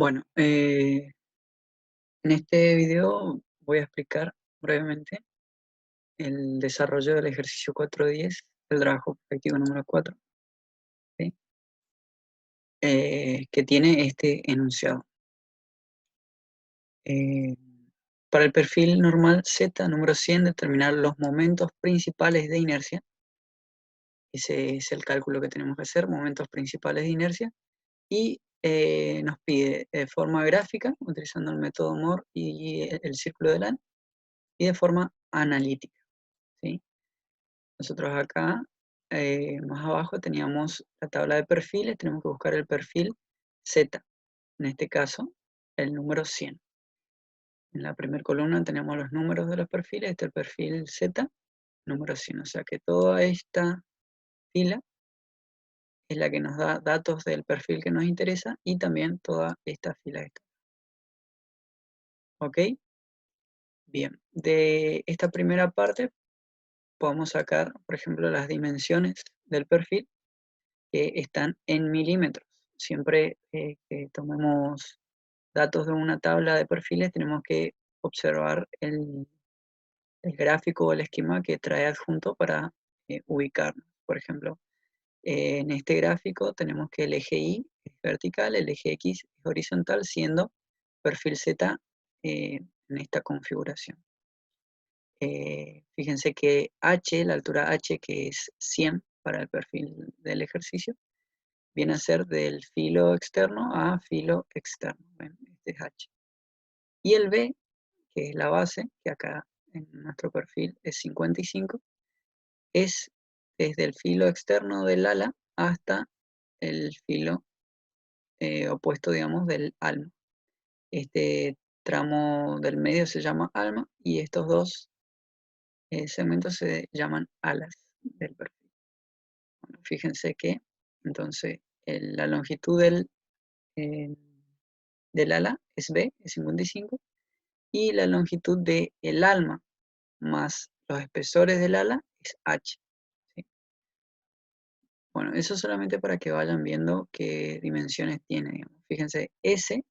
Bueno, en este video voy a explicar brevemente el desarrollo del ejercicio 4.10 del trabajo proyectivo número 4, ¿sí? Que tiene este enunciado. Eh, para el perfil normal Z número 100, determinar los momentos principales de inercia. Ese es el cálculo que tenemos que hacer, momentos principales de inercia. Y nos pide de forma gráfica, utilizando el método Moore y el círculo de Ladd, y de forma analítica, ¿sí? Nosotros acá, más abajo, teníamos la tabla de perfiles, tenemos que buscar el perfil Z, en este caso, el número 100. En la primera columna tenemos los números de los perfiles, este es el perfil Z, número 100, o sea que toda esta fila es la que nos da datos del perfil que nos interesa y también toda esta fila. ¿Ok? Bien, de esta primera parte podemos sacar, por ejemplo, las dimensiones del perfil que están en milímetros. Siempre que tomemos datos de una tabla de perfiles, tenemos que observar el gráfico o el esquema que trae adjunto para ubicarnos. Por ejemplo, en este gráfico tenemos que el eje Y es vertical, el eje X es horizontal, siendo perfil Z en esta configuración. Fíjense que H, la altura H, que es 100 para el perfil del ejercicio, viene a ser del filo externo a filo externo. Bueno, este es H. Y el B, que es la base, que acá en nuestro perfil es 55, es desde el filo externo del ala hasta el filo opuesto, digamos, del alma. Este tramo del medio se llama alma y estos dos segmentos se llaman alas del perfil. Bueno, fíjense que entonces la longitud eh, del ala es B, es 55, y la longitud del alma más los espesores del ala es H, ¿sí? Bueno, eso solamente para que vayan viendo qué dimensiones tiene, digamos. Fíjense, S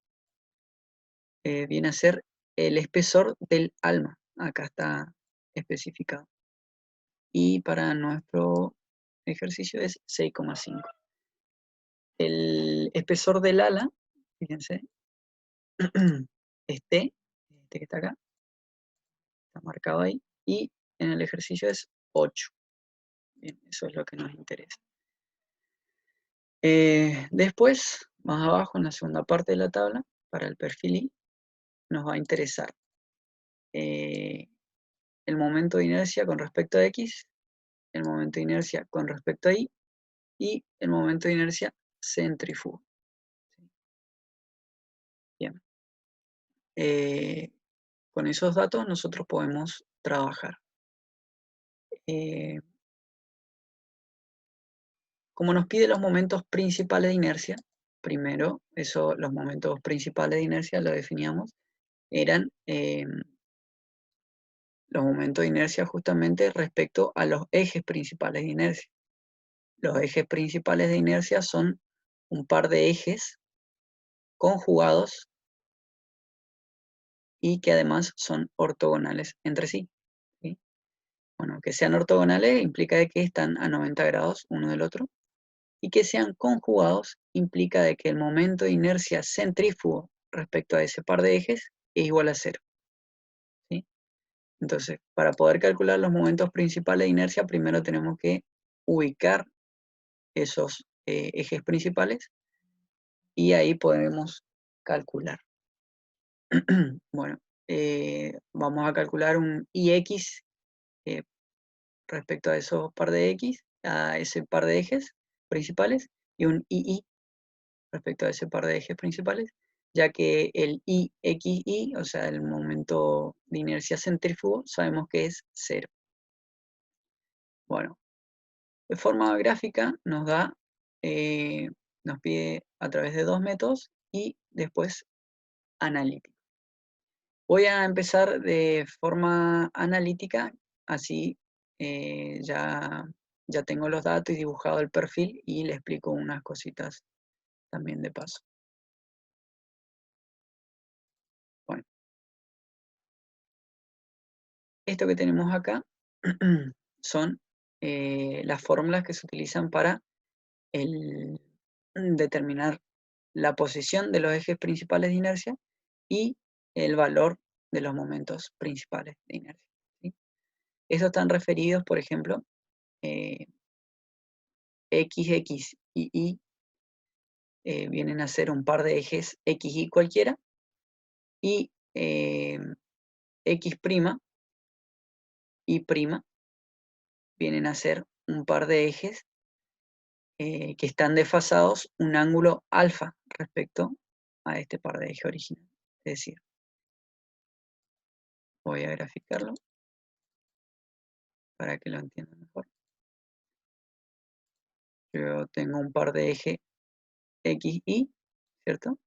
viene a ser el espesor del alma, acá está especificado. Y para nuestro ejercicio es 6,5. El espesor del ala, fíjense, este que está acá, está marcado ahí, y en el ejercicio es 8. Bien, eso es lo que nos interesa. Después, más abajo, en la segunda parte de la tabla, para el perfil Y, nos va a interesar eh, el momento de inercia con respecto a X, el momento de inercia con respecto a y el momento de inercia centrífugo. Bien. Con esos datos nosotros podemos trabajar. Como nos pide los momentos principales de inercia, primero, los momentos principales de inercia lo definíamos, eran los momentos de inercia justamente respecto a los ejes principales de inercia. Los ejes principales de inercia son un par de ejes conjugados y que además son ortogonales entre sí, ¿sí? Bueno, que sean ortogonales implica de que están a 90 grados uno del otro, y que sean conjugados implica de que el momento de inercia centrífugo respecto a ese par de ejes es igual a 0, ¿sí? Entonces, para poder calcular los momentos principales de inercia, primero tenemos que ubicar esos ejes principales y ahí podemos calcular. Bueno, vamos a calcular un IX eh, respecto a esos par de X, a ese par de ejes principales, y un II respecto a ese par de ejes principales, ya que el IXI, o sea, el momento de inercia centrífugo, sabemos que es 0. Bueno, de forma gráfica nos pide a través de dos métodos y después analítico. Voy a empezar de forma analítica, así ya tengo los datos y dibujado el perfil y le explico unas cositas también de paso. Esto que tenemos acá son las fórmulas que se utilizan para determinar la posición de los ejes principales de inercia y el valor de los momentos principales de inercia, ¿sí? Estos están referidos, por ejemplo, XX y Y vienen a ser un par de ejes X y cualquiera, y X' y' vienen a ser un par de ejes que están desfasados un ángulo alfa respecto a este par de ejes original. Es decir, voy a graficarlo para que lo entiendan mejor. Yo tengo un par de ejes X, Y, ¿cierto?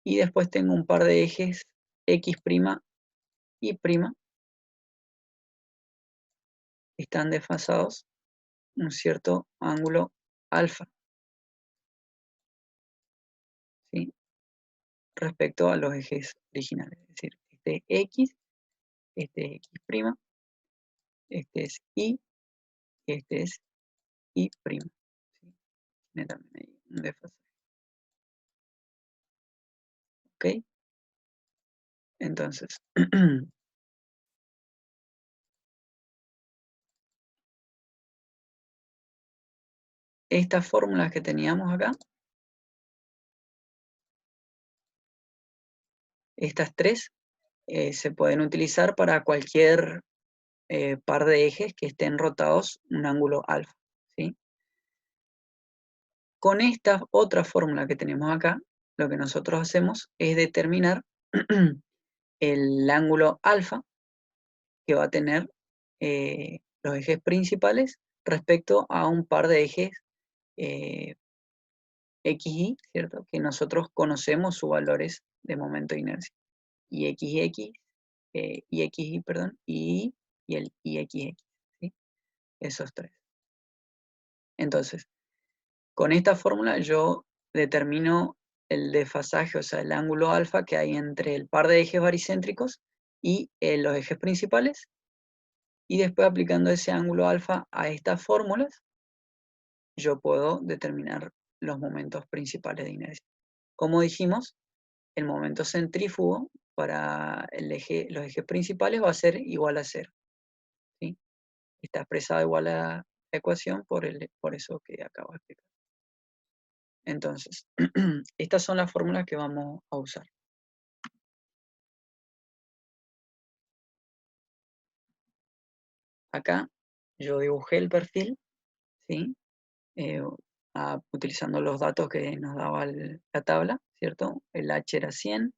Y después tengo un par de ejes X', Y', están desfasados un cierto ángulo alfa, ¿sí? Respecto a los ejes originales. Es decir, este es X, este es X', este es Y, este es Y', ¿sí? Tiene también ahí un desfase. ¿Ok? Entonces, estas fórmulas que teníamos acá, estas tres, se pueden utilizar para cualquier par de ejes que estén rotados un ángulo alfa, ¿sí? Con esta otra fórmula que tenemos acá, lo que nosotros hacemos es determinar el ángulo alfa que va a tener los ejes principales respecto a un par de ejes XY, ¿cierto? Que nosotros conocemos sus valores de momento de inercia. Y XX, y perdón, y el IXX, ¿sí? Esos tres. Entonces, con esta fórmula yo determino el desfasaje, o sea, el ángulo alfa que hay entre el par de ejes baricéntricos y los ejes principales, y después aplicando ese ángulo alfa a estas fórmulas, yo puedo determinar los momentos principales de inercia. Como dijimos, el momento centrífugo para los ejes principales va a ser igual a cero, ¿sí? Está expresado igual a la ecuación por eso que acabo de explicar. Entonces, estas son las fórmulas que vamos a usar. Acá yo dibujé el perfil, ¿sí? Eh, utilizando los datos que nos daba la tabla, ¿cierto? El H era 100,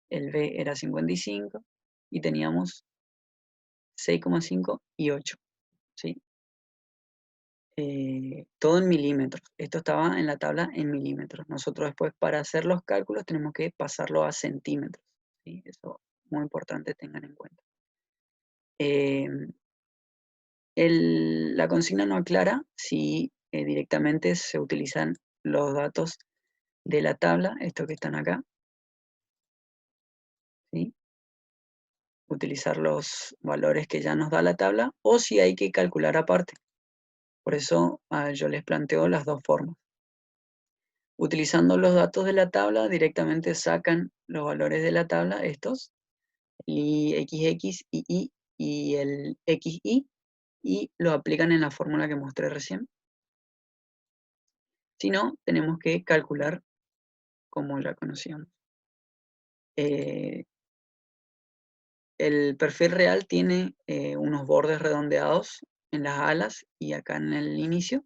el B era 55 y teníamos 6,5 y 8, ¿sí? Todo en milímetros. Esto estaba en la tabla en milímetros. Nosotros después para hacer los cálculos tenemos que pasarlo a centímetros, ¿sí? Eso es muy importante, tengan en cuenta. Eh, la consigna no aclara si directamente se utilizan los datos de la tabla, estos que están acá, ¿sí? Utilizar los valores que ya nos da la tabla, o si hay que calcular aparte. Por eso yo les planteo las dos formas. Utilizando los datos de la tabla, directamente sacan los valores de la tabla, estos, el XX, y el XY, y lo aplican en la fórmula que mostré recién. Si no, tenemos que calcular como ya conocíamos. El perfil real tiene unos bordes redondeados en las alas y acá en el inicio.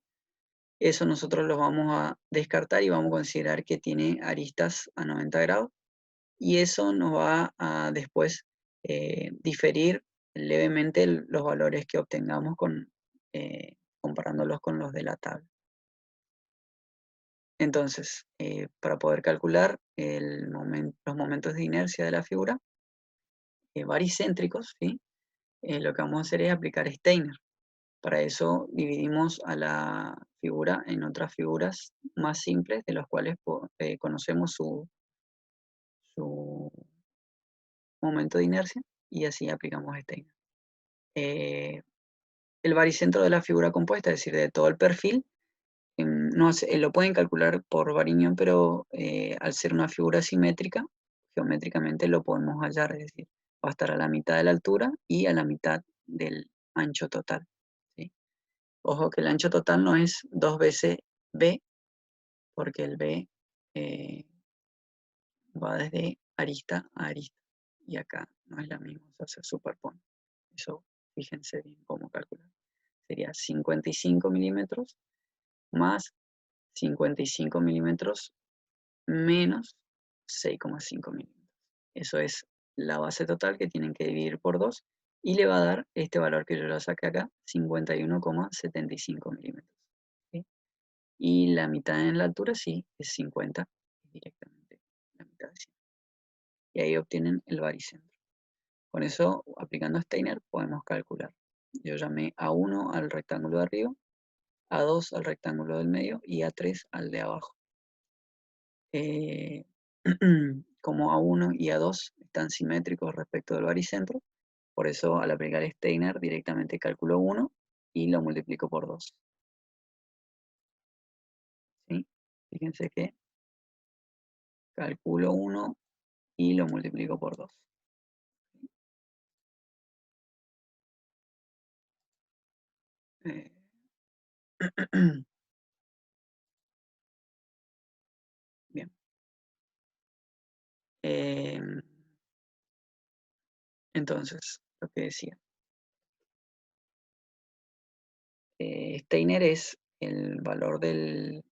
Eso nosotros lo vamos a descartar y vamos a considerar que tiene aristas a 90 grados. Y eso nos va a después diferir levemente los valores que obtengamos comparándolos con los de la tabla. Entonces, para poder calcular los momentos de inercia de la figura, baricéntricos, ¿sí? Lo que vamos a hacer es aplicar Steiner. Para eso dividimos a la figura en otras figuras más simples, de las cuales conocemos su momento de inercia. y así aplicamos Steiner. El baricentro de la figura compuesta, es decir, de todo el perfil, no lo pueden calcular por variñón, pero al ser una figura simétrica, geométricamente lo podemos hallar, es decir, va a estar a la mitad de la altura y a la mitad del ancho total, ¿sí? Ojo que el ancho total no es 2 veces B, porque el B va desde arista a arista, y acá no es la misma, o sea, se superpone. Eso, fíjense bien cómo calcular. Sería 55 milímetros más 55 milímetros menos 6,5 milímetros. Eso es la base total que tienen que dividir por 2 y le va a dar este valor que yo lo saqué acá, 51,75 milímetros. ¿Sí? Y la mitad en la altura sí, es 50 directamente, la mitad de 100. Y ahí obtienen el baricentro. Con eso, aplicando Steiner, podemos calcular. Yo llamé A1 al rectángulo de arriba, A2 al rectángulo del medio y A3 al de abajo. Como A1 y A2 están simétricos respecto del baricentro, por eso al aplicar Steiner directamente calculo 1 y lo multiplico por 2. ¿Sí? Fíjense que calculo 1 y lo multiplico por 2. Eh, Bien. Entonces, lo que decía. Steiner es el valor del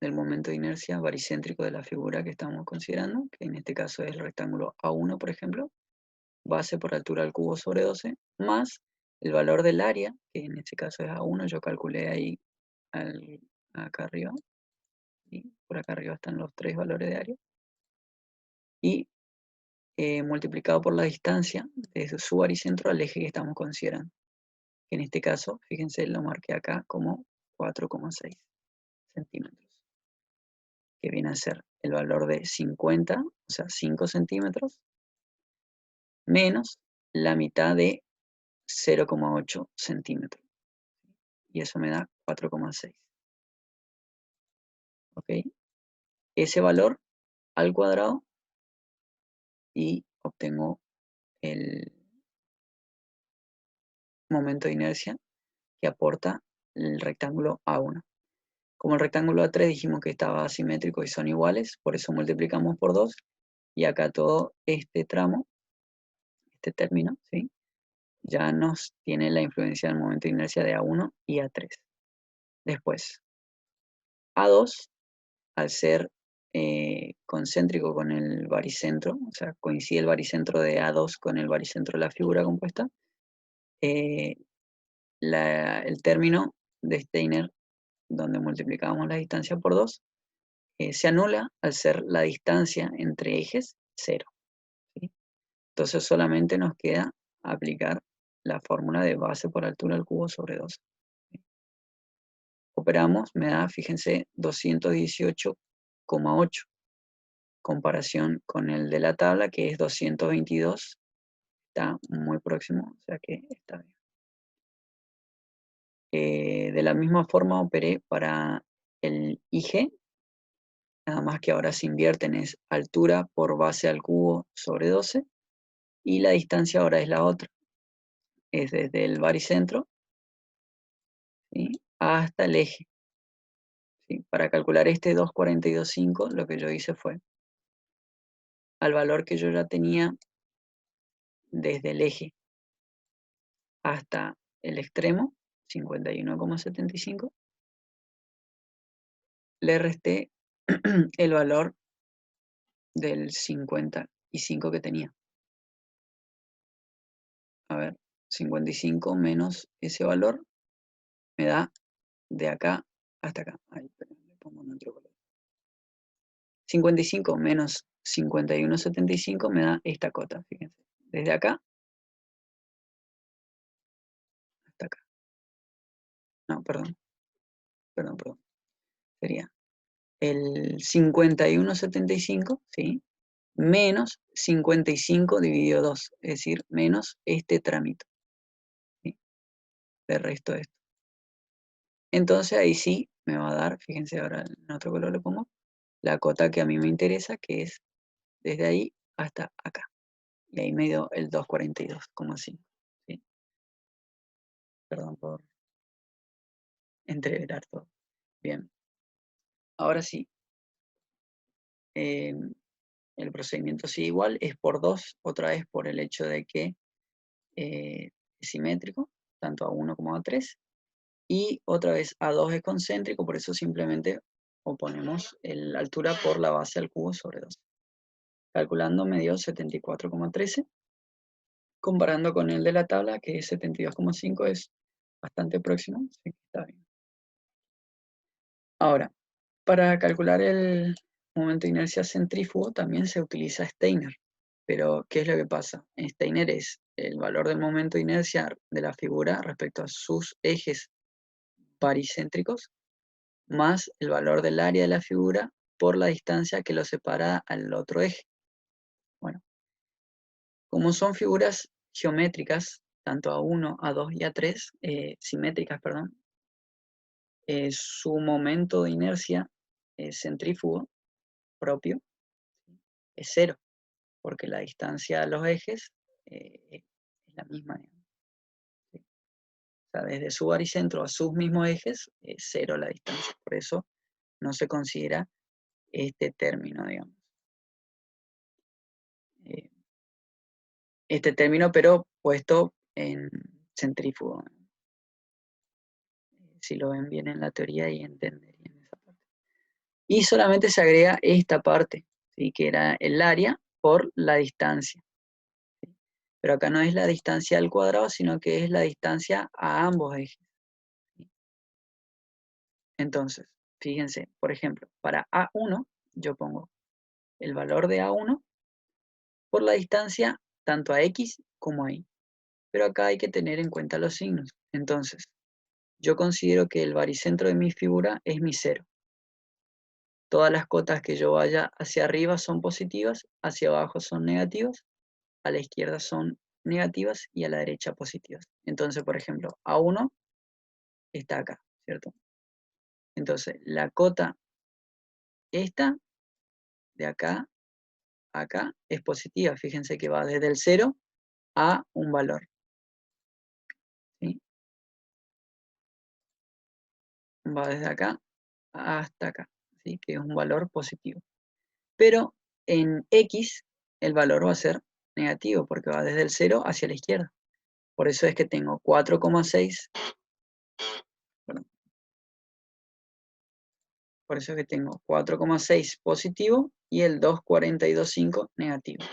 momento de inercia baricéntrico de la figura que estamos considerando, que en este caso es el rectángulo A1, por ejemplo, base por altura al cubo sobre 12, más el valor del área, que en este caso es A1, yo calculé ahí acá arriba, y por acá arriba están los 3 valores de área, y multiplicado por la distancia desde su baricentro al eje que estamos considerando, que en este caso, fíjense, lo marqué acá como 4,6 centímetros, que viene a ser el valor de 50, o sea, 5 centímetros, menos la mitad de 0,8 centímetros. Y eso me da 4,6. ¿Ok? Ese valor al cuadrado y obtengo el momento de inercia que aporta el rectángulo A1. Como el rectángulo A3 dijimos que estaba asimétrico y son iguales, por eso multiplicamos por 2 y acá todo este tramo, este término, ¿sí? Ya nos tiene la influencia del momento de inercia de A1 y A3. Después, A2, al ser concéntrico con el baricentro, o sea, coincide el baricentro de A2 con el baricentro de la figura compuesta, eh, el término de Steiner, donde multiplicamos la distancia por 2, se anula al ser la distancia entre ejes 0. ¿Sí? Entonces solamente nos queda aplicar la fórmula de base por altura al cubo sobre 2. ¿Sí? Operamos, me da, fíjense, 218,8. Comparación con el de la tabla, que es 222. Está muy próximo, o sea que está bien. De la misma forma operé para el IG, nada más que ahora se invierten, es altura por base al cubo sobre 12, y la distancia ahora es la otra, es desde el baricentro, ¿sí?, hasta el eje. ¿Sí? Para calcular este 2,42,5, lo que yo hice fue, al valor que yo ya tenía desde el eje hasta el extremo, 51,75, le resté el valor del 55 que tenía. A ver, 55 menos ese valor me da de acá hasta acá. Ahí, perdón, le pongo en otro color. 55 menos 51,75 me da esta cota, fíjense. Desde acá hasta acá. No, perdón. Sería el 51,75, ¿sí? menos 55 dividido 2, es decir, menos este trámite, ¿sí? De resto de esto. Entonces ahí sí me va a dar, fíjense ahora en otro color le pongo, la cota que a mí me interesa, que es desde ahí hasta acá. Y ahí me dio el 242,5. ¿Sí? Perdón por entreverar todo. Bien. Ahora sí, el procedimiento sigue igual, es por 2, otra vez por el hecho de que es simétrico, tanto A1 como A3, y otra vez A2 es concéntrico, por eso simplemente oponemos la altura por la base al cubo sobre 2. Calculando me dio 74,13, comparando con el de la tabla, que es 72,5, es bastante próximo, así que está bien. Ahora, para calcular el momento de inercia centrífugo también se utiliza Steiner. Pero, ¿qué es lo que pasa? En Steiner es el valor del momento de inercia de la figura respecto a sus ejes baricéntricos, más el valor del área de la figura por la distancia que lo separa al otro eje. Bueno, como son figuras geométricas, tanto A1, A2 y A3, simétricas, perdón, su momento de inercia centrífugo propio es 0, porque la distancia a los ejes es la misma, digamos, ¿sí? O sea, desde su baricentro a sus mismos ejes es 0 la distancia, por eso no se considera este término, digamos. Eh, este término, pero puesto en centrífugo. Si lo ven bien en la teoría y entenderían esa parte. Y solamente se agrega esta parte, ¿sí? Que era el área por la distancia. ¿Sí? Pero acá no es la distancia al cuadrado, sino que es la distancia a ambos ejes. ¿Sí? Entonces, fíjense, por ejemplo, para A1, yo pongo el valor de A1 por la distancia tanto a X como a Y. Pero acá hay que tener en cuenta los signos. Entonces, yo considero que el baricentro de mi figura es mi 0. Todas las cotas que yo vaya hacia arriba son positivas, hacia abajo son negativas, a la izquierda son negativas y a la derecha positivas. Entonces, por ejemplo, A1 está acá, ¿cierto? Entonces, la cota esta, de acá a acá, es positiva. Fíjense que va desde el 0 a un valor, ¿sí? Va desde acá hasta acá, ¿sí? Que es un valor positivo. Pero en X el valor va a ser negativo porque va desde el 0 hacia la izquierda. Por eso es que tengo 4,6. Por eso es que tengo 4,6 positivo y el 2,425 negativo.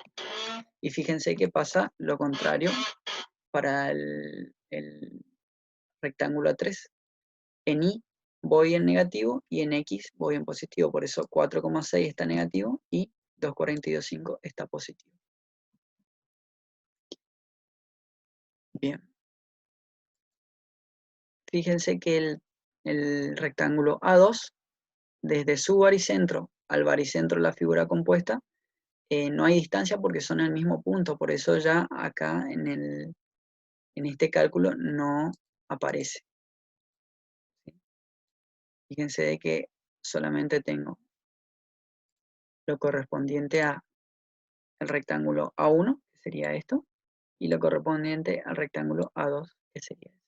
Y fíjense que pasa lo contrario para el rectángulo A3. En Y voy en negativo y en X voy en positivo. Por eso 4,6 está negativo y 2,425 está positivo. Bien. Fíjense que el rectángulo A2, desde su baricentro al baricentro de la figura compuesta, no hay distancia porque son el mismo punto. Por eso ya acá en este cálculo no aparece. ¿Sí? Fíjense de que solamente tengo lo correspondiente al rectángulo A1, que sería esto, y lo correspondiente al rectángulo A2, que sería esto.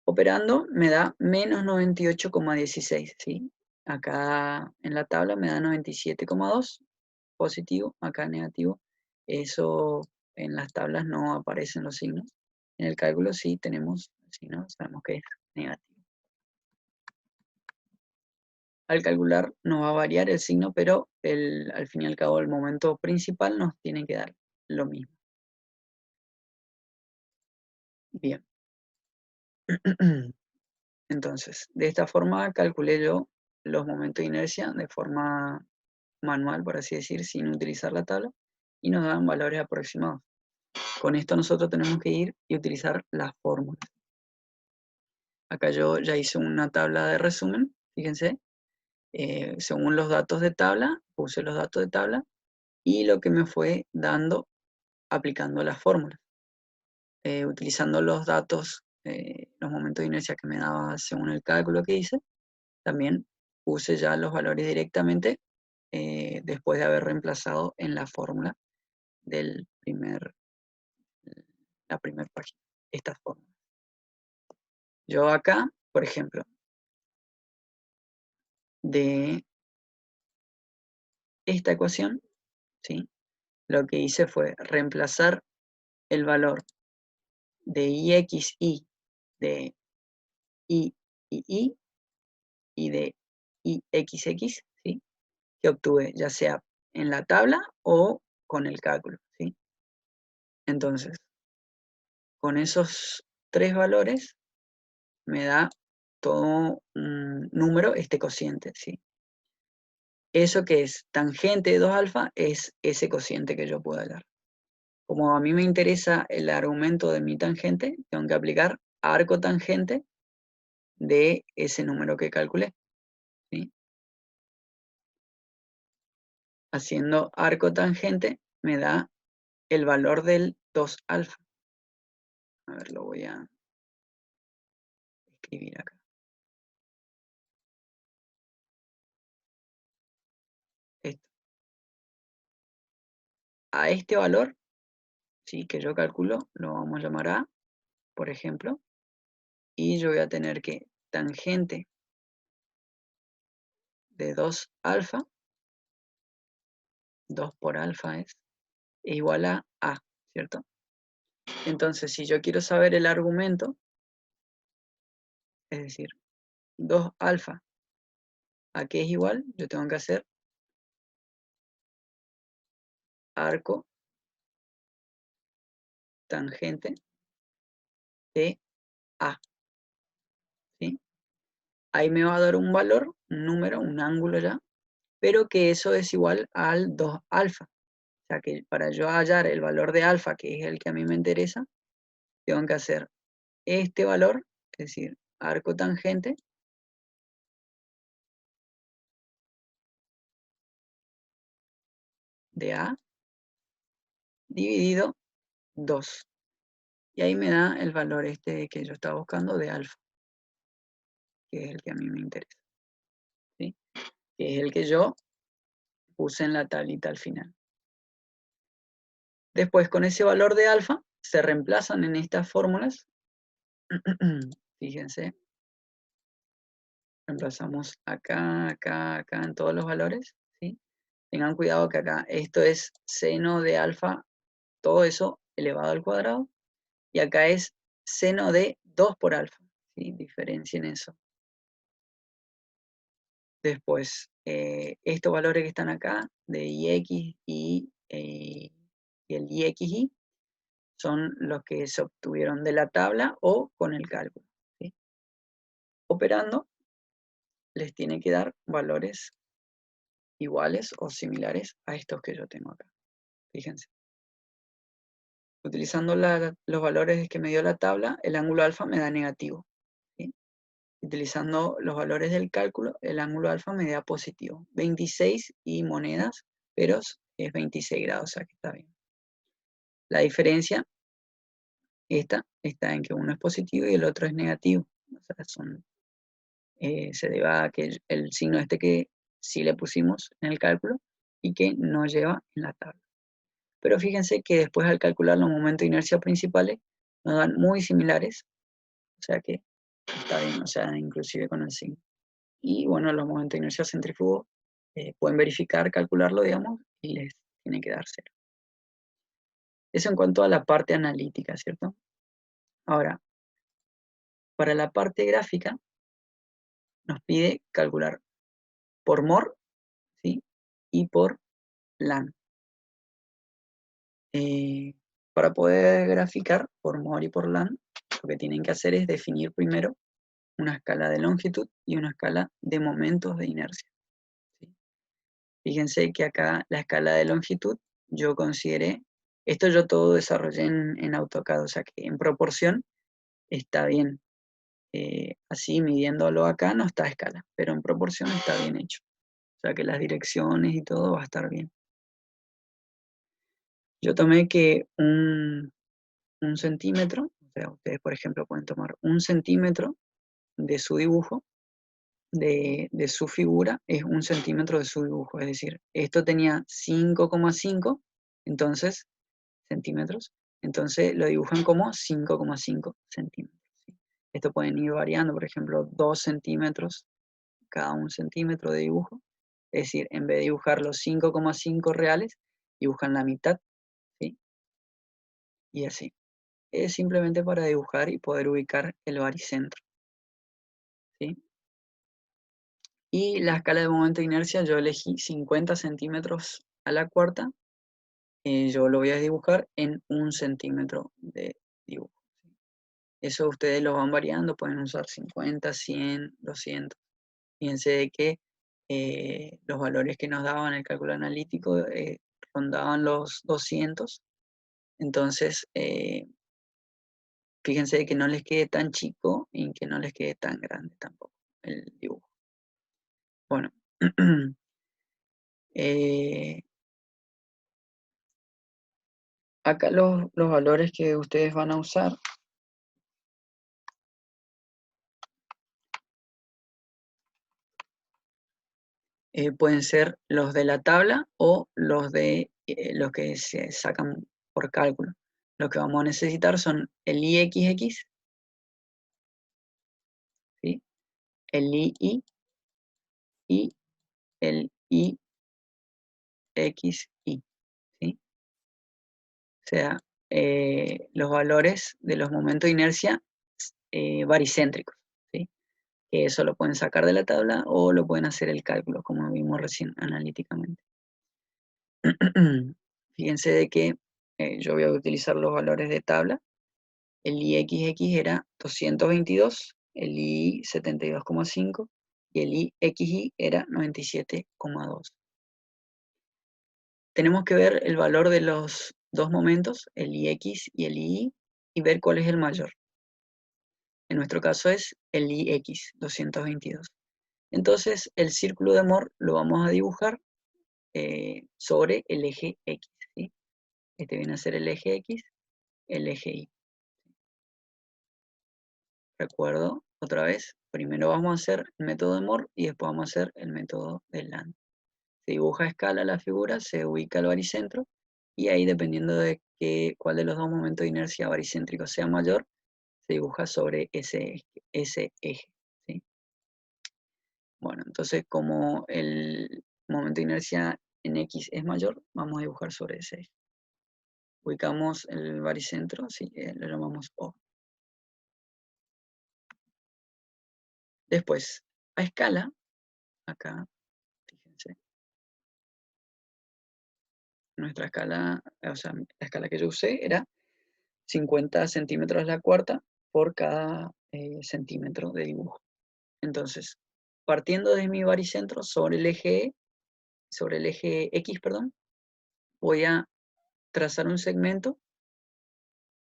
Operando me da menos 98,16, ¿sí? Acá en la tabla me da 97,2 positivo, acá negativo. Eso en las tablas no aparecen los signos. En el cálculo sí tenemos signos, sabemos que es negativo. Al calcular no va a variar el signo, pero al fin y al cabo el momento principal nos tiene que dar lo mismo. Bien. Entonces, de esta forma calculé yo los momentos de inercia de forma manual, por así decir, sin utilizar la tabla, y nos dan valores aproximados. Con esto nosotros tenemos que ir y utilizar las fórmulas. Acá yo ya hice una tabla de resumen, fíjense, según los datos de tabla, puse los datos de tabla y lo que me fue dando aplicando las fórmulas. Utilizando los datos, los momentos de inercia que me daba según el cálculo que hice, también puse ya los valores directamente después de haber reemplazado en la fórmula del la primera página, estas fórmulas. Yo acá, por ejemplo, de esta ecuación, ¿sí? Lo que hice fue reemplazar el valor de IXI, de II y de IXX, ¿sí? Que obtuve ya sea en la tabla o con el cálculo, ¿sí? Entonces, con esos tres valores me da todo un número, este cociente, ¿sí? Eso que es tangente de 2 alfa es ese cociente que yo puedo hallar. Como a mí me interesa el argumento de mi tangente, tengo que aplicar arco tangente de ese número que calculé, ¿sí? Haciendo arco tangente me da el valor del 2 alfa. A ver, lo voy a escribir acá. Esto. A este valor, sí, que yo calculo, lo vamos a llamar A, por ejemplo, y yo voy a tener que tangente de 2 alfa, 2 por alfa es igual a A, ¿cierto? Entonces, si yo quiero saber el argumento, es decir, 2 alfa, ¿a qué es igual? Yo tengo que hacer arco tangente de A, ¿sí? Ahí me va a dar un valor, un número, un ángulo ya, pero que eso es igual al 2 alfa. O sea que para yo hallar el valor de alfa, que es el que a mí me interesa, tengo que hacer este valor, es decir, arco tangente de A dividido 2. Y ahí me da el valor este que yo estaba buscando de alfa, que es el que a mí me interesa, ¿sí? Que es el que yo puse en la tablita al final. Después, con ese valor de alfa, se reemplazan en estas fórmulas. Fíjense, reemplazamos acá, acá, acá en todos los valores, ¿sí? Tengan cuidado que acá esto es seno de alfa, todo eso elevado al cuadrado, y acá es seno de 2 por alfa, ¿sí? Diferencien eso. Después, estos valores que están acá, de IX y el IXI, son los que se obtuvieron de la tabla o con el cálculo, ¿sí? Operando, les tiene que dar valores iguales o similares a estos que yo tengo acá. Fíjense. Utilizando los valores que me dio la tabla, el ángulo alfa me da negativo, ¿sí? Utilizando los valores del cálculo, el ángulo alfa me da positivo. 26 y monedas, pero es 26 grados, o sea que está bien. La diferencia, esta, está en que uno es positivo y el otro es negativo. O sea, se debe a que el signo este que sí le pusimos en el cálculo y que no lleva en la tabla. Pero fíjense que después al calcular los momentos de inercia principales nos dan muy similares, o sea que está bien, o sea, inclusive con el signo. Y bueno, los momentos de inercia centrífugo pueden verificar, calcularlo, digamos, y les tiene que dar 0. Eso en cuanto a la parte analítica, ¿cierto? Ahora, para la parte gráfica, nos pide calcular por mor, ¿sí? Y por lan. Para poder graficar por mor y por lan, lo que tienen que hacer es definir primero una escala de longitud y una escala de momentos de inercia, ¿sí? Fíjense que acá la escala de longitud yo consideré, esto yo todo desarrollé en AutoCAD, o sea que en proporción está bien. Así midiéndolo acá no está a escala, pero en proporción está bien hecho. sea que las direcciones y todo va a estar bien. Yo tomé que un centímetro, o sea, ustedes por ejemplo pueden tomar 1 centímetro de su dibujo, de su figura, es 1 centímetro de su dibujo. Es decir, esto tenía 5,5, entonces, centímetros, entonces lo dibujan como 5,5 centímetros. ¿Sí? Esto pueden ir variando, por ejemplo, 2 centímetros cada 1 centímetro de dibujo. Es decir, en vez de dibujar los 5,5 reales, dibujan la mitad, ¿sí? Y así. Es simplemente para dibujar y poder ubicar el baricentro, ¿sí? Y la escala de momento de inercia yo elegí 50 centímetros a la cuarta. Yo lo voy a dibujar en 1 centímetro de dibujo. Eso ustedes lo van variando, pueden usar 50, 100, 200. Fíjense de que los valores que nos daban el cálculo analítico rondaban los 200. Entonces, fíjense de que no les quede tan chico y que no les quede tan grande tampoco el dibujo. Bueno, acá los valores que ustedes van a usar pueden ser los de la tabla o los los que se sacan por cálculo. Lo que vamos a necesitar son el IXX, ¿sí? El II y el IXI, ¿sí? O sea, los valores de los momentos de inercia baricéntricos, ¿sí? Que eso lo pueden sacar de la tabla o lo pueden hacer el cálculo, como vimos recién analíticamente. Fíjense de que yo voy a utilizar los valores de tabla. El IXX era 222, el I 72,5 y el IXI era 97,2. Tenemos que ver el valor de los dos momentos, el IX y el II, y ver cuál es el mayor. En nuestro caso es el IX, 222. Entonces, el círculo de Moore lo vamos a dibujar sobre el eje X, ¿sí? Este viene a ser el eje X, el eje Y. Recuerdo, otra vez, primero vamos a hacer el método de Moore y después vamos a hacer el método de Land. Se dibuja a escala la figura, se ubica el baricentro, y ahí dependiendo de cuál de los dos momentos de inercia baricéntrico sea mayor, se dibuja sobre ese eje, ¿sí? Bueno, entonces como el momento de inercia en X es mayor, vamos a dibujar sobre ese eje. Ubicamos el baricentro, sí, lo llamamos O. Después, a escala, acá, fíjense, nuestra escala, o sea, la escala que yo usé era 50 centímetros a la cuarta por cada centímetro de dibujo. Entonces, partiendo de mi baricentro sobre el eje X, perdón, voy a trazar un segmento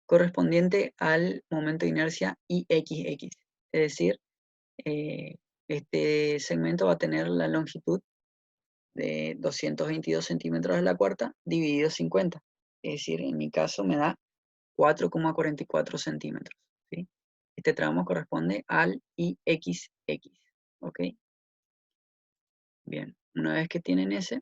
correspondiente al momento de inercia IXX. Es decir, este segmento va a tener la longitud de 222 centímetros a la cuarta dividido 50. Es decir, en mi caso me da 4,44 centímetros, ¿sí? Este tramo corresponde al IXX, ¿ok? Bien, una vez que tienen ese,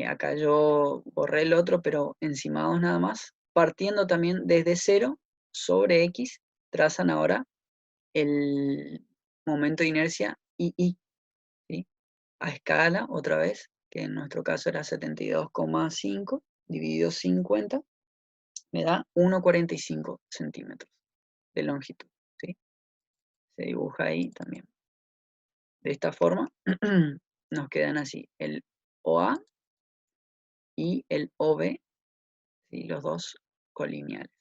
acá yo borré el otro, pero encimados nada más, partiendo también desde 0 sobre X, trazan ahora el momento de inercia II, ¿sí? A escala, otra vez, que en nuestro caso era 72,5 dividido 50, me da 1,45 centímetros de longitud, ¿sí? Se dibuja ahí también. De esta forma, nos quedan así el OA y el OB, ¿sí? Los dos colineales.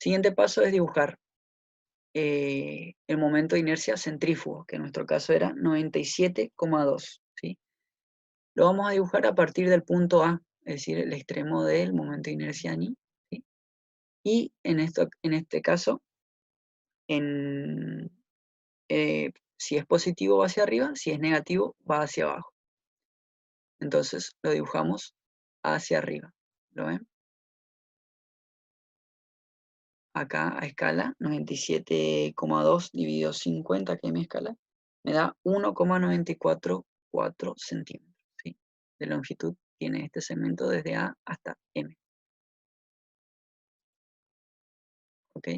Siguiente paso es dibujar el momento de inercia centrífugo, que en nuestro caso era 97,2, ¿sí? Lo vamos a dibujar a partir del punto A, es decir, el extremo del momento de inercia ni, ¿sí? Y en este caso Si es positivo va hacia arriba, si es negativo va hacia abajo. Entonces lo dibujamos hacia arriba. ¿Lo ven? Acá a escala, 97,2 dividido 50, que es mi escala, me da 1,944 centímetros. ¿Sí? De longitud tiene este segmento desde A hasta M. ¿Ok?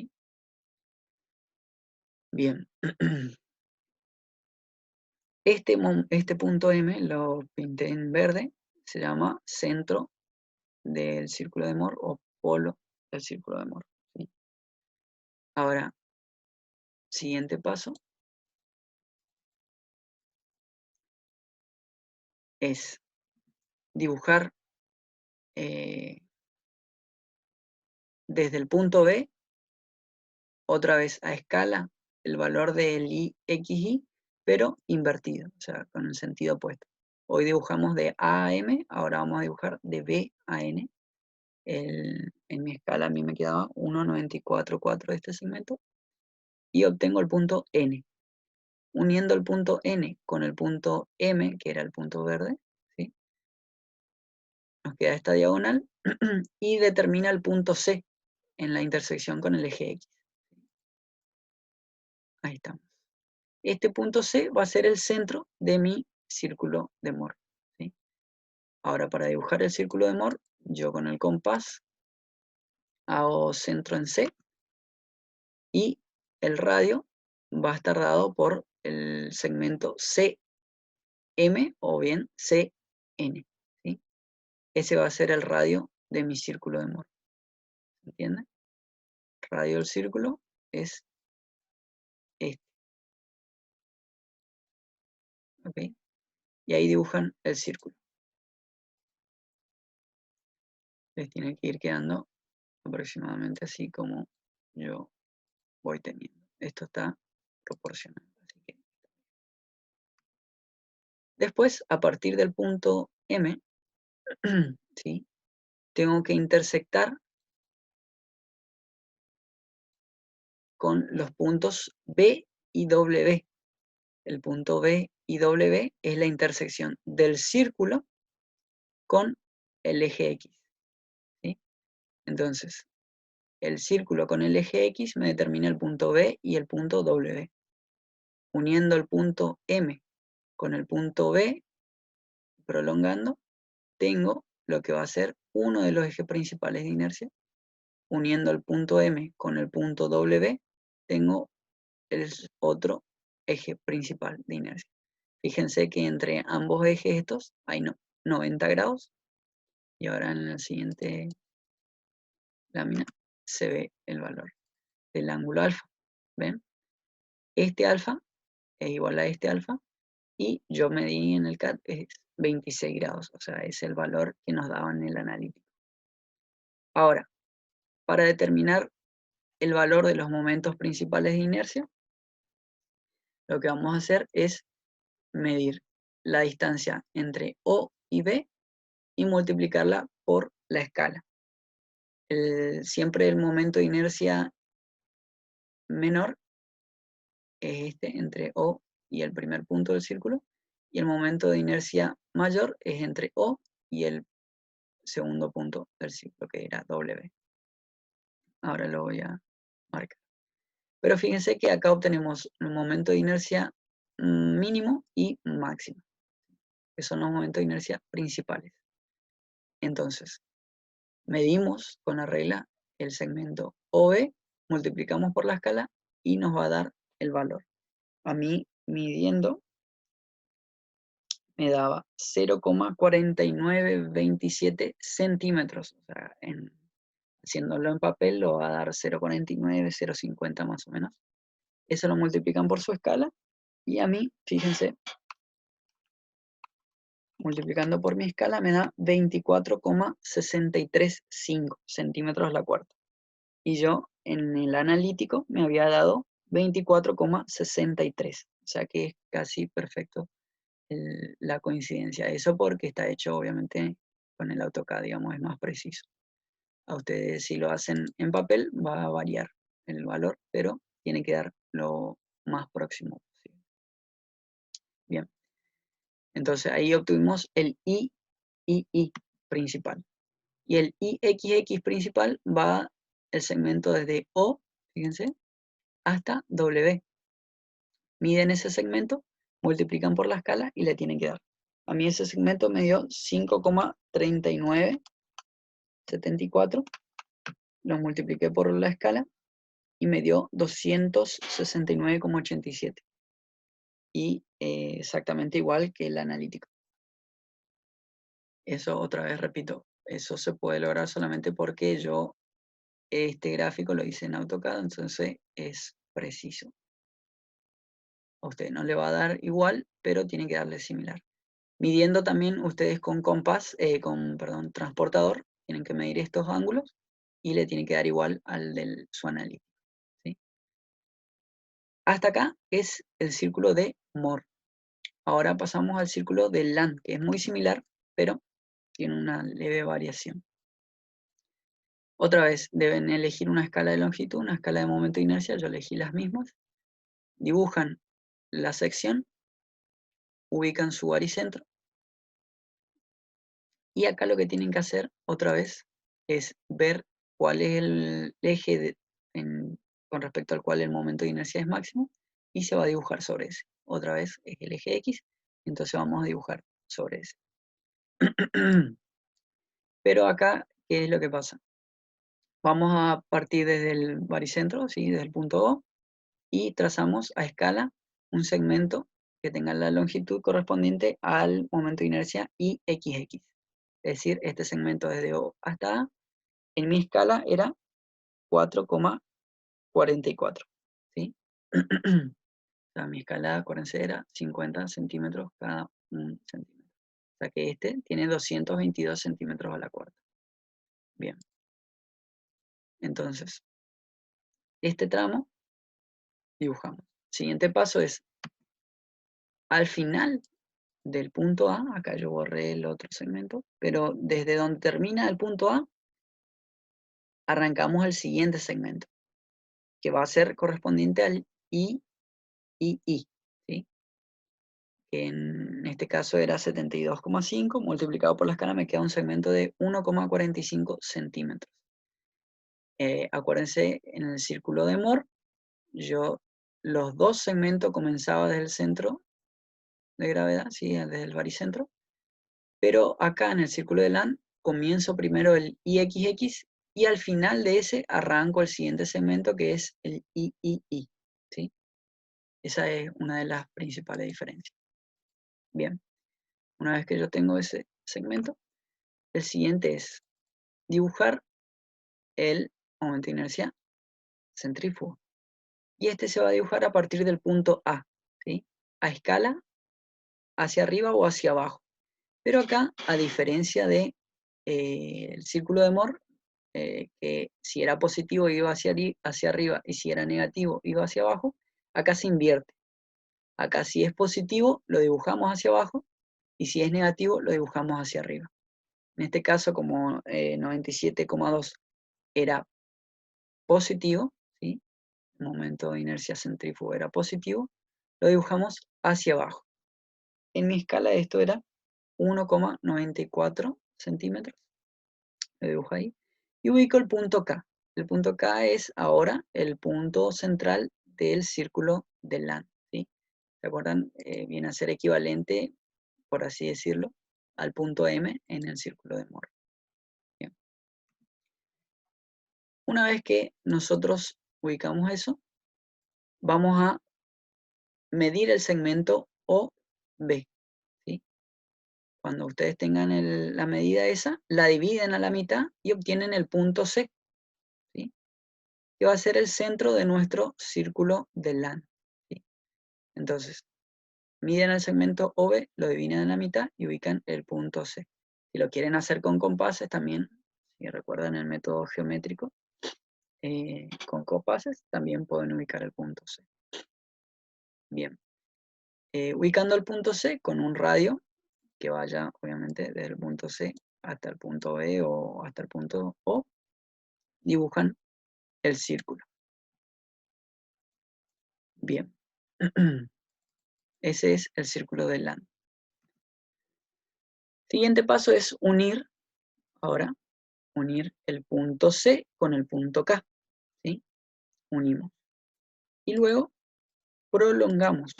Bien. Este punto M lo pinté en verde, se llama centro del círculo de Moore o polo del círculo de Moore. ¿Sí? Ahora, siguiente paso es dibujar desde el punto B, otra vez a escala, el valor del XY, pero invertido, o sea, con el sentido opuesto. Hoy dibujamos de A a M, ahora vamos a dibujar de B a N. En mi escala a mí me quedaba 1,944 de este segmento y obtengo el punto N. Uniendo el punto N con el punto M, que era el punto verde, ¿sí? Nos queda esta diagonal y determina el punto C en la intersección con el eje X. Ahí estamos. Este punto C va a ser el centro de mi círculo de Moore. ¿Sí? Ahora, para dibujar el círculo de Moore, yo con el compás hago centro en C y el radio va a estar dado por el segmento CM o bien CN. ¿Sí? Ese va a ser el radio de mi círculo de Moore. ¿Entienden? El radio del círculo es este. ¿Ok? Y ahí dibujan el círculo. Les tiene que ir quedando aproximadamente así como yo voy teniendo. Esto está proporcional. Así que. Después, a partir del punto M, ¿sí? Tengo que intersectar con los puntos B y W. El punto B y W es la intersección del círculo con el eje X. ¿Sí? Entonces, el círculo con el eje X me determina el punto B y el punto W. Uniendo el punto M con el punto B, prolongando, tengo lo que va a ser uno de los ejes principales de inercia. Uniendo el punto M con el punto W, tengo el otro eje principal de inercia. Fíjense que entre ambos ejes estos hay 90 grados. Y ahora en la siguiente lámina se ve el valor del ángulo alfa. ¿Ven? Este alfa es igual a este alfa. Y yo medí en el CAD es 26 grados. O sea, es el valor que nos daban en el analítico. Ahora, para determinar el valor de los momentos principales de inercia, lo que vamos a hacer es medir la distancia entre O y B y multiplicarla por la escala. Siempre el momento de inercia menor es este, entre O y el primer punto del círculo, y el momento de inercia mayor es entre O y el segundo punto del círculo, que era W. Ahora lo voy a marcar. Pero fíjense que acá obtenemos un momento de inercia mínimo y máximo, que son los momentos de inercia principales. Entonces, medimos con la regla el segmento OB, multiplicamos por la escala y nos va a dar el valor. A mí, midiendo, me daba 0,4927 centímetros. O sea, haciéndolo en papel lo va a dar 0,49, 0,50 más o menos. Eso lo multiplican por su escala y a mí, fíjense, multiplicando por mi escala me da 24,635 centímetros la cuarta. Y yo en el analítico me había dado 24,63. O sea que es casi perfecto la coincidencia. Eso porque está hecho obviamente con el AutoCAD, digamos, es más preciso. A ustedes si lo hacen en papel va a variar el valor, pero tiene que dar lo más próximo posible. Bien, entonces ahí obtuvimos el III principal. Y el IXX principal va el segmento desde O, fíjense, hasta W. Miden ese segmento, multiplican por la escala y le tienen que dar. A mí ese segmento me dio 5,3974. Lo multipliqué por la escala y me dio 269,87. Y exactamente igual que el analítico. Eso otra vez repito, eso se puede lograr solamente porque yo este gráfico lo hice en AutoCAD, entonces es preciso. A usted no le va a dar igual, pero tiene que darle similar. Midiendo también ustedes con compás, perdón, transportador, tienen que medir estos ángulos y le tienen que dar igual al de su analítico. ¿Sí? Hasta acá es el círculo de Moore. Ahora pasamos al círculo de Land, que es muy similar, pero tiene una leve variación. Otra vez, deben elegir una escala de longitud, una escala de momento de inercia, yo elegí las mismas. Dibujan la sección, ubican su baricentro, y acá lo que tienen que hacer, otra vez, es ver cuál es el eje con respecto al cual el momento de inercia es máximo, y se va a dibujar sobre ese. Otra vez es el eje X, entonces vamos a dibujar sobre ese. Pero acá, ¿qué es lo que pasa? Vamos a partir desde el baricentro, ¿sí? Desde el punto O, y trazamos a escala un segmento que tenga la longitud correspondiente al momento de inercia IXX. Es decir, este segmento desde O hasta A, en mi escala era 4,44. ¿Sí? O sea, mi escala, acuérdense, era 50 centímetros cada un centímetro. O sea que este tiene 222 centímetros a la cuarta. Bien. Entonces, este tramo dibujamos. Siguiente paso es, al final del punto A, acá yo borré el otro segmento, pero desde donde termina el punto A, arrancamos el siguiente segmento, que va a ser correspondiente al II, ¿sí? Que en este caso era 72,5, multiplicado por la escala me queda un segmento de 1,45 centímetros. Acuérdense, en el círculo de Moore, los dos segmentos comenzaba desde el centro de gravedad, ¿sí? Desde el baricentro, pero acá en el círculo de Land comienzo primero el IXX y al final de ese arranco el siguiente segmento que es el III, ¿sí? Esa es una de las principales diferencias. Bien, una vez que yo tengo ese segmento, el siguiente es dibujar el momento de inercia centrífugo. Y este se va a dibujar a partir del punto A, ¿sí? A escala, hacia arriba o hacia abajo. Pero acá, a diferencia de el círculo de Moore, que si era positivo iba hacia arriba y si era negativo iba hacia abajo, acá se invierte. Acá si es positivo lo dibujamos hacia abajo y si es negativo lo dibujamos hacia arriba. En este caso, como 97,2 era positivo, ¿sí? El momento de inercia centrífugo era positivo, lo dibujamos hacia abajo. En mi escala esto era 1,94 centímetros. Lo dibujo ahí. Y ubico el punto K. El punto K es ahora el punto central del círculo de Land. ¿Sí? ¿Se acuerdan? Viene a ser equivalente, por así decirlo, al punto M en el círculo de Moore. Bien. Una vez que nosotros ubicamos eso, vamos a medir el segmento OB. ¿Sí? Cuando ustedes tengan la medida esa, la dividen a la mitad y obtienen el punto C, ¿sí? Que va a ser el centro de nuestro círculo de Land. ¿Sí? Entonces, miden el segmento OB, lo dividen a la mitad y ubican el punto C. Si lo quieren hacer con compases, también, si recuerdan el método geométrico, con compases también pueden ubicar el punto C. Bien. Ubicando el punto C con un radio que vaya, obviamente, desde el punto C hasta el punto B o hasta el punto O, dibujan el círculo. Bien. Ese es el círculo de LAN. Siguiente paso es unir, ahora, unir el punto C con el punto K. ¿Sí? Unimos. Y luego prolongamos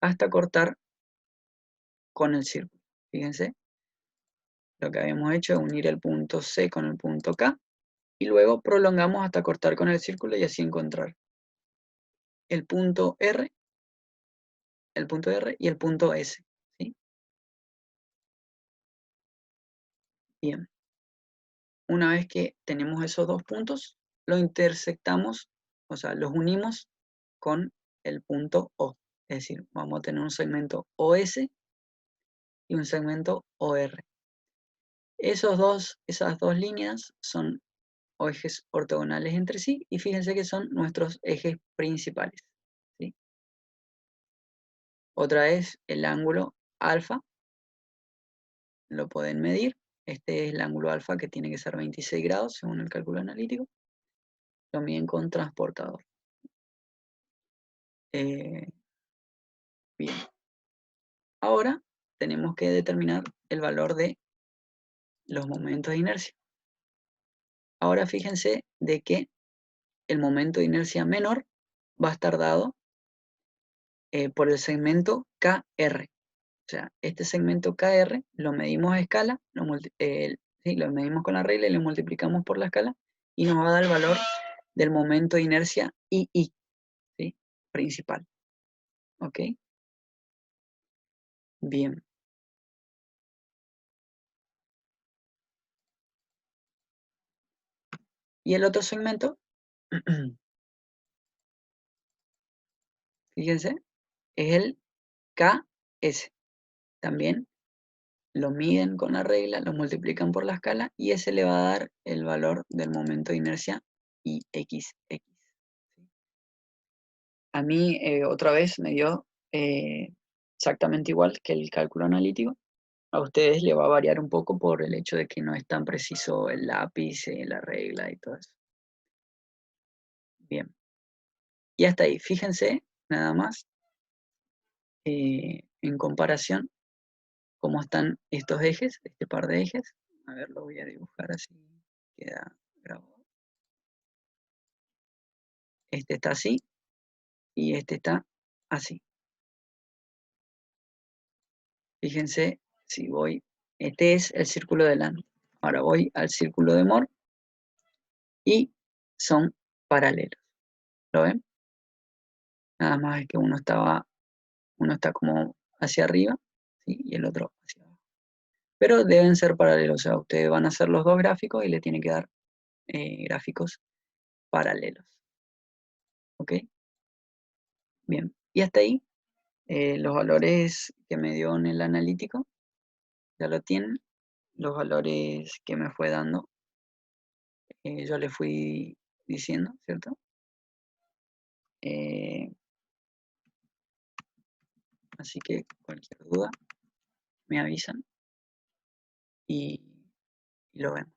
hasta cortar con el círculo. Fíjense, lo que habíamos hecho es unir el punto C con el punto K y luego prolongamos hasta cortar con el círculo y así encontrar el punto R y el punto S. ¿Sí? Bien. Una vez que tenemos esos dos puntos, lo intersectamos, o sea, los unimos con el punto O. Es decir, vamos a tener un segmento OS y un segmento OR. Esas dos líneas son ejes ortogonales entre sí y fíjense que son nuestros ejes principales. ¿Sí? Otra es el ángulo alfa, lo pueden medir. Este es el ángulo alfa que tiene que ser 26 grados según el cálculo analítico. Lo miden con transportador. Bien. Ahora tenemos que determinar el valor de los momentos de inercia. Ahora fíjense de que el momento de inercia menor va a estar dado por el segmento KR. O sea, este segmento KR lo medimos a escala, sí, lo medimos con la regla y lo multiplicamos por la escala y nos va a dar el valor del momento de inercia II, ¿sí? Principal. ¿Ok? Bien. Y el otro segmento, fíjense, es el KS. También lo miden con la regla, lo multiplican por la escala y ese le va a dar el valor del momento de inercia IXX. A mí otra vez me dio exactamente igual que el cálculo analítico. A ustedes le va a variar un poco por el hecho de que no es tan preciso el lápiz, la regla y todo eso. Bien. Y hasta ahí, fíjense nada más en comparación cómo están estos ejes, este par de ejes. A ver, lo voy a dibujar así, queda grabado. Este está así y este está así. Fíjense, si voy, este es el círculo de LAN. Ahora voy al círculo de Moore y son paralelos. ¿Lo ven? Nada más es que uno está como hacia arriba, ¿sí? Y el otro hacia abajo. Pero deben ser paralelos, o sea, ustedes van a hacer los dos gráficos y le tienen que dar gráficos paralelos. ¿Ok? Bien, y hasta ahí los valores que me dio en el analítico, ya lo tienen. Los valores que me fue dando, yo le fui diciendo, ¿cierto? Así que cualquier duda me avisan y lo vemos.